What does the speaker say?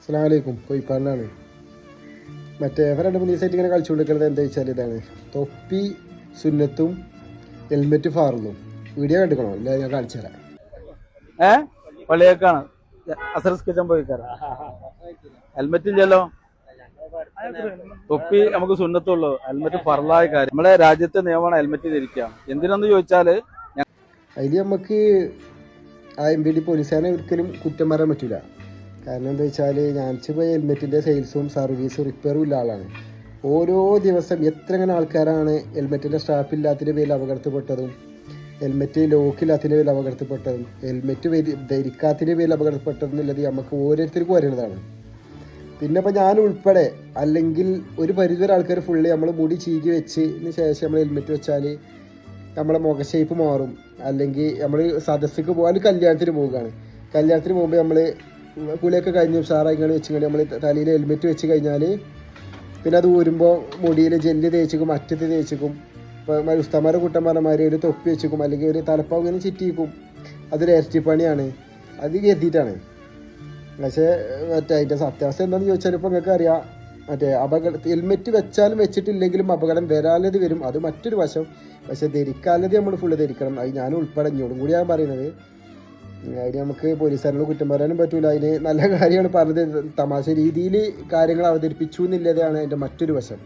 അസ്സലാമലൈക്കും. കോയിപ്പാടിനാണ്. മറ്റേ രണ്ട് മൂന്ന് ദിവസമായിട്ട് ഇങ്ങനെ കളിച്ചുകൊണ്ടിരിക്കുന്നത് എന്താ വെച്ചാൽ ഇതാണ്, തൊപ്പി സുന്നത്തും ഹെൽമെറ്റ് ഫാറുന്നു. വീഡിയോ കണ്ടിക്കണോ? ഇല്ല, ഞാൻ കാണിച്ചു തരാം. പള്ളിയേക്കാണ് അസറസ്കിച്ചാൻ പോയിക്കാര ഹെൽമെറ്റ് ഇല്ലല്ലോ. തൊപ്പി നമുക്ക് സുന്നത്തുള്ളൂ, ഹെൽമെറ്റ് ഫർലായ കാര്യം. നമ്മുടെ രാജ്യത്തെ നിയമമാണ് ഹെൽമെറ്റ് ധരിക്കുക. എന്തിനെന്ന് ചോദിച്ചാല് അതിൽ നമുക്ക് ആ MVD പോലീസുകാരനെ ഒരിക്കലും കുറ്റം പറയാൻ പറ്റില്ല. കാരണം എന്താ വെച്ചാൽ ഞാനിപ്പോൾ ഹെൽമെറ്റിൻ്റെ സെയിൽസും സർവീസും റിപ്പയറും ഇല്ല ആളാണ്. ഓരോ ദിവസം എത്ര ഇങ്ങനെ ആൾക്കാരാണ് ഹെൽമെറ്റിൻ്റെ സ്ട്രാപ്പില്ലാത്തതിൻ്റെ പേരിൽ അപകടത്തിൽപ്പെട്ടതും, ഹെൽമെറ്റ് ലോക്കില്ലാത്തതിൻ്റെ പേരിൽ അപകടത്തിൽപ്പെട്ടതും, ഹെൽമെറ്റ് ധരിക്കാത്തതിൻ്റെ പേരിൽ അപകടത്തിൽപ്പെട്ടതും എന്നുള്ളത് നമുക്ക് ഓരോരുത്തർക്കും അറിയുന്നതാണ്. പിന്നെ ഇപ്പോൾ ഞാൻ ഉൾപ്പെടെ, അല്ലെങ്കിൽ ഒരു പരിധിവരെ ആൾക്കാർ ഫുള്ളി നമ്മൾ മുടി ചീകി വെച്ചതിന് ശേഷം നമ്മൾ ഹെൽമെറ്റ് വെച്ചാൽ നമ്മളെ മുഖ ഷേപ്പ് മാറും. അല്ലെങ്കിൽ നമ്മൾ സദസ്സിക്ക് പോകാൻ കല്യാണത്തിന് പോവുകയാണ്, കല്യാണത്തിന് പോകുമ്പോൾ നമ്മൾ കുളിയൊക്കെ കഴിഞ്ഞ് ഉഷാറായിങ്ങനെ വെച്ച് നമ്മൾ തലയിൽ ഹെൽമെറ്റ് വെച്ച് കഴിഞ്ഞാൽ പിന്നെ അത് ഊരുമ്പോൾ മുടിയിൽ ജെല്ല് തേച്ചിക്കും അറ്റത്ത് തേച്ചിക്കും. ഇപ്പോൾ ഉസ്താമാരെ കുട്ടന്മാരന്മാർ ഒരു തൊപ്പി വെച്ചിക്കും, അല്ലെങ്കിൽ ഒരു തലപ്പാവ് ഇങ്ങനെ ചിറ്റിക്കും. അതൊരു ഇരട്ടിപ്പണിയാണ്, അത് കരുതിയിട്ടാണ്. പക്ഷേ മറ്റേ അതിൻ്റെ സത്യാവസ്ഥ എന്താണെന്ന് ചോദിച്ചാൽ ഇപ്പോൾ നിങ്ങൾക്ക് അറിയാം, മറ്റേ ഹെൽമെറ്റ് വെച്ചാലും വെച്ചിട്ടില്ലെങ്കിലും അപകടം വരാലത് വരും, അത് മറ്റൊരു വശം. പക്ഷെ ധരിക്കാലത് നമ്മൾ ഫുള്ള് ധരിക്കണം. അത് ഞാൻ ഉൾപ്പെടെ ഇങ്ങോട്ടും കൂടി ഞാൻ പറയുന്നത്. അതിന് നമുക്ക് പോലീസുകാരോട് കുറ്റം പറയാനും പറ്റൂല. അതിന് നല്ല കാര്യമാണ് പറഞ്ഞത്, തമാശ രീതിയിൽ കാര്യങ്ങൾ അവതരിപ്പിച്ചു എന്നുള്ളതാണ് അതിൻ്റെ മറ്റൊരു വശം.